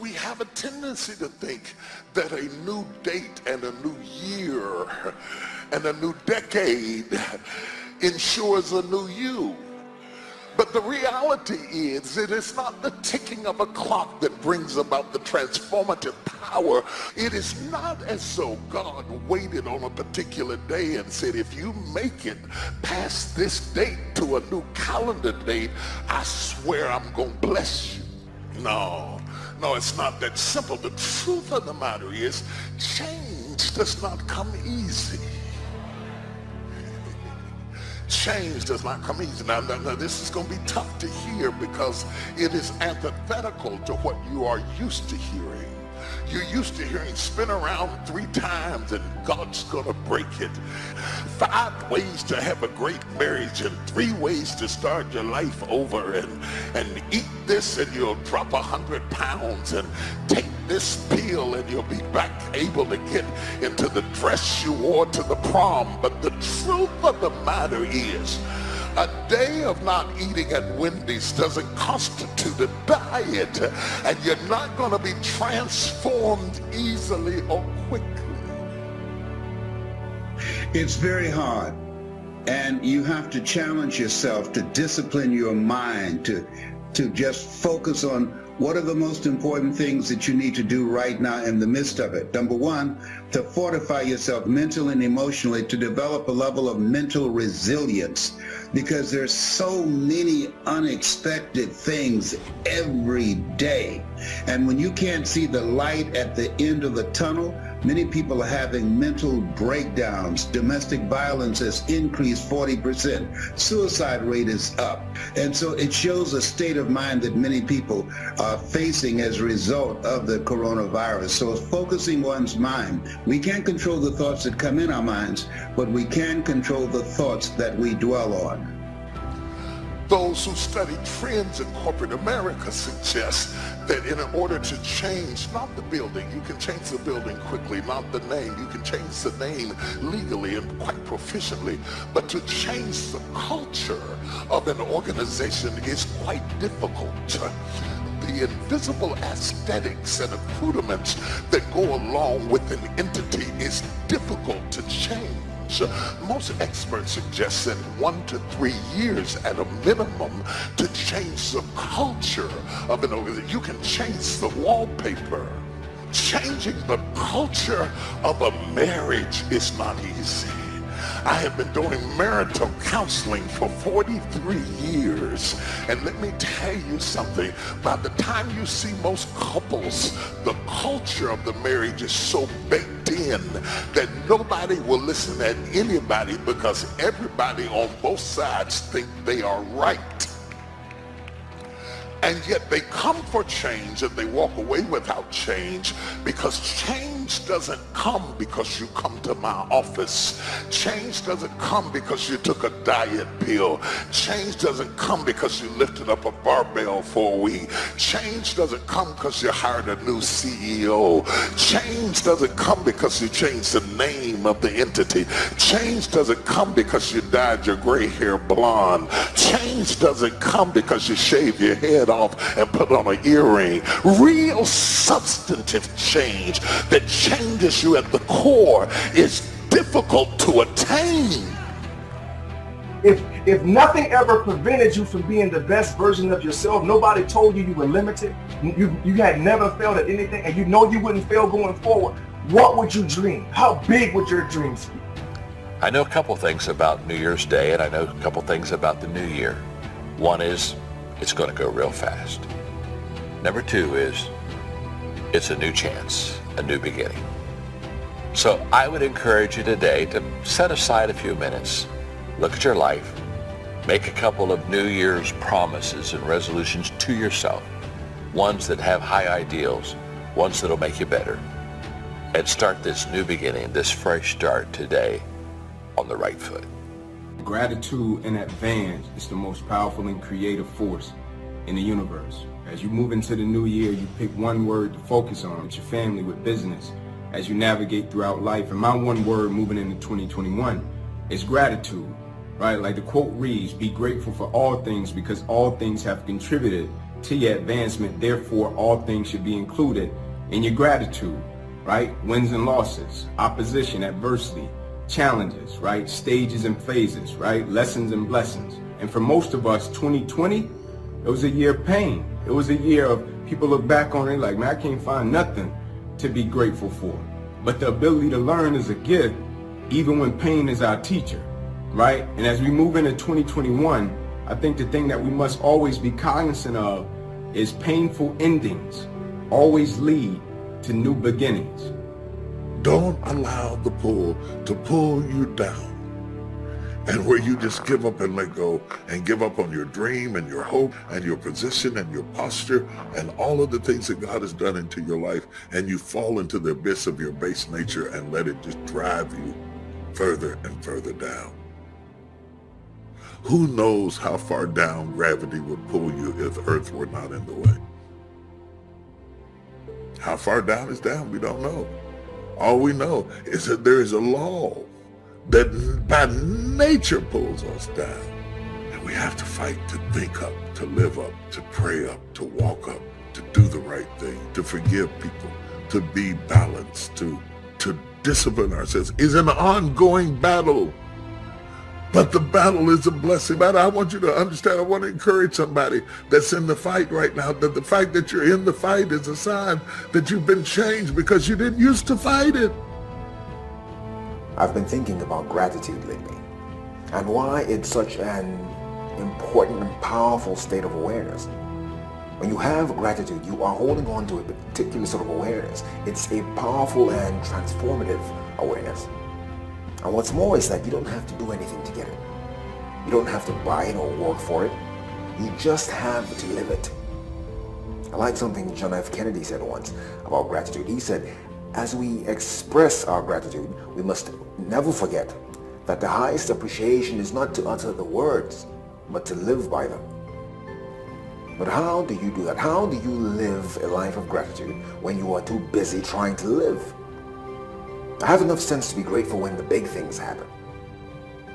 we have a tendency to think that a new date and a new year and a new decade ensures a new you. But the reality is, it is not the ticking of a clock that brings about the transformative power. It is not as though God waited on a particular day and said, if you make it past this date to a new calendar date, I swear I'm going to bless you. No, it's not that simple. The truth of the matter is, change does not come easy. Change does not come easy. Now, this is going to be tough to hear because it is antithetical to what you are used to hearing. You're used to hearing spin around 3 times and God's going to break it. 5 ways to have a great marriage and 3 ways to start your life over, and eat this and you'll drop 100 pounds, and take this pill and you'll be back able to get into the dress you wore to the prom. But the truth of the matter is, a day of not eating at Wendy's doesn't constitute a diet, and you're not going to be transformed easily or quickly. It's very hard, and you have to challenge yourself to discipline your mind to just focus on what are the most important things that you need to do right now in the midst of it. Number 1, to fortify yourself mentally and emotionally, to develop a level of mental resilience, because there's so many unexpected things every day. And when you can't see the light at the end of the tunnel, many people are having mental breakdowns. Domestic violence has increased 40%. Suicide rate is up. And so it shows a state of mind that many people are facing as a result of the coronavirus. So it's focusing one's mind. We can't control the thoughts that come in our minds, but we can control the thoughts that we dwell on. Those who study trends in corporate America suggest that in order to change, not the building, you can change the building quickly, not the name, you can change the name legally and quite proficiently, but to change the culture of an organization is quite difficult. The invisible aesthetics and accoutrements that go along with an entity is difficult to change. Most experts suggest that 1 to 3 years at a minimum to change the culture of an organization. You can change the wallpaper. Changing the culture of a marriage is not easy. I have been doing marital counseling for 43 years, and let me tell you something. By the time you see most couples, the culture of the marriage is so baked in that nobody will listen to anybody, because everybody on both sides think they are right. And yet they come for change and they walk away without change, because change doesn't come because you come to my office. Change doesn't come because you took a diet pill. Change doesn't come because you lifted up a barbell for a week. Change doesn't come because you hired a new CEO. Change doesn't come because you changed the name of the entity. Change doesn't come because you dyed your gray hair blonde. Change doesn't come because you shave your head off and put on an earring. Real substantive change that changes you at the core is difficult to attain. If nothing ever prevented you from being the best version of yourself, nobody told you you were limited, you had never failed at anything, and you know you wouldn't fail going forward, what would you dream? How big would your dreams be? I know a couple things about New Year's Day, and I know a couple things about the new year. One is, it's going to go real fast. Number 2 is, it's a new chance, a new beginning. So I would encourage you today to set aside a few minutes, look at your life, make a couple of New Year's promises and resolutions to yourself, ones that have high ideals, ones that'll make you better, and start this new beginning, this fresh start today on the right foot. Gratitude in advance is the most powerful and creative force in the universe. As you move into the new year, you pick one word to focus on with your family, with business, as you navigate throughout life. And my one word moving into 2021 is gratitude, right? Like the quote reads, be grateful for all things because all things have contributed to your advancement. Therefore, all things should be included in your gratitude, right? Wins and losses, opposition, adversity, challenges, right? Stages and phases, right? Lessons and blessings. And for most of us, 2020, it was a year of pain. It was a year of people look back on it like, man, I can't find nothing to be grateful for. But the ability to learn is a gift, even when pain is our teacher, right? And as we move into 2021, I think the thing that we must always be cognizant of is painful endings always lead to new beginnings. Don't allow the pull to pull you down. And where you just give up and let go and give up on your dream and your hope and your position and your posture and all of the things that God has done into your life, and you fall into the abyss of your base nature and let it just drive you further and further down. Who knows how far down gravity would pull you if Earth were not in the way? How far down is down? We don't know. All we know is that there is a law that by nature pulls us down. And we have to fight to think up, to live up, to pray up, to walk up, to do the right thing, to forgive people, to be balanced, to discipline ourselves. It's an ongoing battle. But the battle is a blessing. Man, I want you to understand, I want to encourage somebody that's in the fight right now, that the fact that you're in the fight is a sign that you've been changed because you didn't used to fight it. I've been thinking about gratitude lately and why it's such an important and powerful state of awareness. When you have gratitude, you are holding on to a particular sort of awareness. It's a powerful and transformative awareness. And what's more is that you don't have to do anything to get it. You don't have to buy it or work for it. You just have to live it. I like something John F. Kennedy said once about gratitude. He said, as we express our gratitude, we must never forget that the highest appreciation is not to utter the words, but to live by them. But how do you do that? How do you live a life of gratitude when you are too busy trying to live? I have enough sense to be grateful when the big things happen.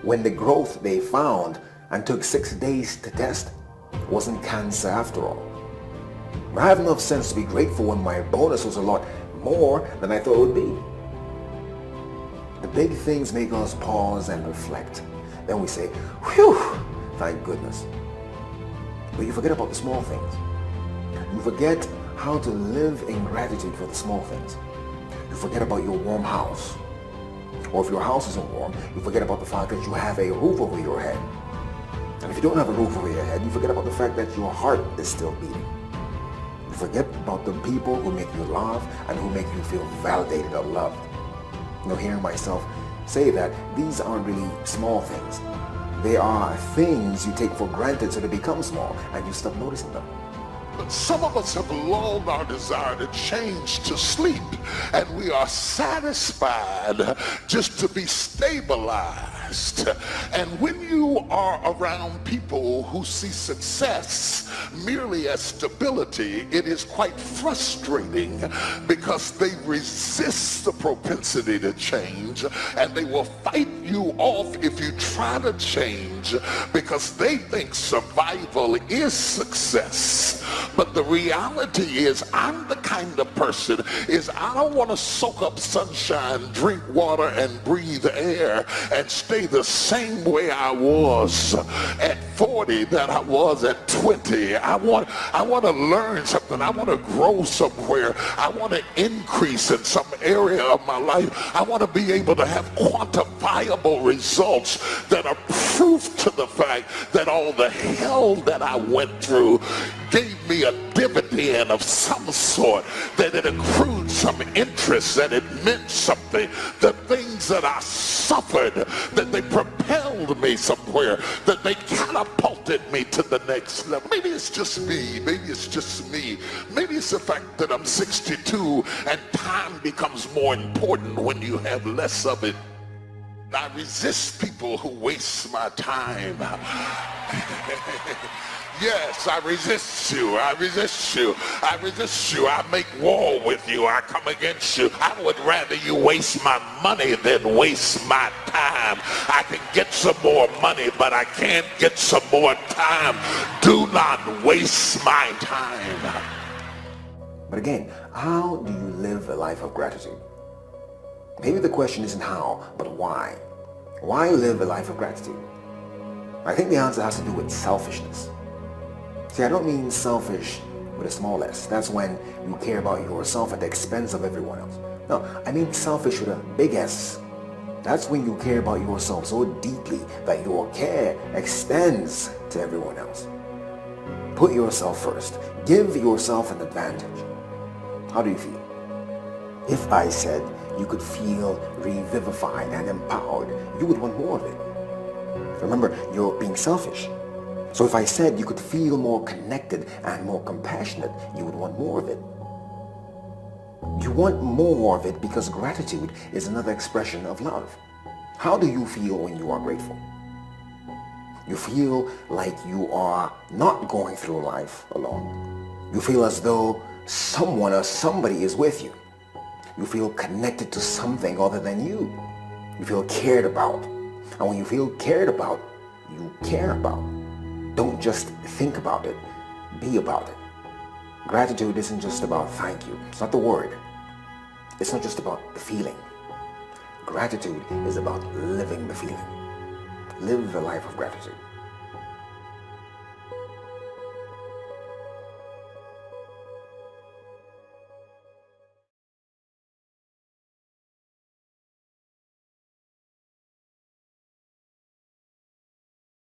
When the growth they found and took 6 days to test wasn't cancer after all. I have enough sense to be grateful when my bonus was a lot more than I thought it would be. The big things make us pause and reflect. Then we say, whew, thank goodness. But you forget about the small things. You forget how to live in gratitude for the small things. You forget about your warm house. Or if your house isn't warm, you forget about the fact that you have a roof over your head. And if you don't have a roof over your head, you forget about the fact that your heart is still beating. You forget about the people who make you laugh and who make you feel validated or loved. You know, hearing myself say that, these aren't really small things. They are things you take for granted so they become small and you stop noticing them. But some of us have lulled our desire to change to sleep, and we are satisfied just to be stabilized. And when you are around people who see success merely as stability, it is quite frustrating because they resist the propensity to change, and they will fight you off if you try to change because they think survival is success. But the reality is, I'm the kind of person is I don't want to soak up sunshine, drink water, and breathe air and stay the same way I was at 40 that I was at 20. I want to learn something. I want to grow somewhere. I want to increase in some area of my life. I want to be able to have quantifiable results that are proof to the fact that all the hell that I went through gave me a dividend of some sort, that it accrued some interest, that it meant something. The things that I suffered, that they propelled me somewhere, that they catapulted me to the next level. Maybe it's just me. Maybe it's just me. Maybe it's the fact that I'm 62 and time becomes more important when you have less of it. I resist people who waste my time. Yes, I resist you. I resist you. I resist you. I make war with you. I come against you. I would rather you waste my money than waste my time. I can get some more money, but I can't get some more time. Do not waste my time. But again, how do you live a life of gratitude? Maybe the question isn't how, but why. Why live a life of gratitude? I think the answer has to do with selfishness. See, I don't mean selfish with a small s. That's when you care about yourself at the expense of everyone else. No, I mean selfish with a big S. That's when you care about yourself so deeply that your care extends to everyone else. Put yourself first. Give yourself an advantage. How do you feel? If I said you could feel revivified and empowered, you would want more of it. Remember, you're being selfish. So if I said you could feel more connected and more compassionate, you would want more of it. You want more of it because gratitude is another expression of love. How do you feel when you are grateful? You feel like you are not going through life alone. You feel as though someone or somebody is with you. You feel connected to something other than you. You feel cared about. And when you feel cared about, you care about. Don't just think about it, be about it. Gratitude isn't just about thank you. It's not the word. It's not just about the feeling. Gratitude is about living the feeling. Live a life of gratitude.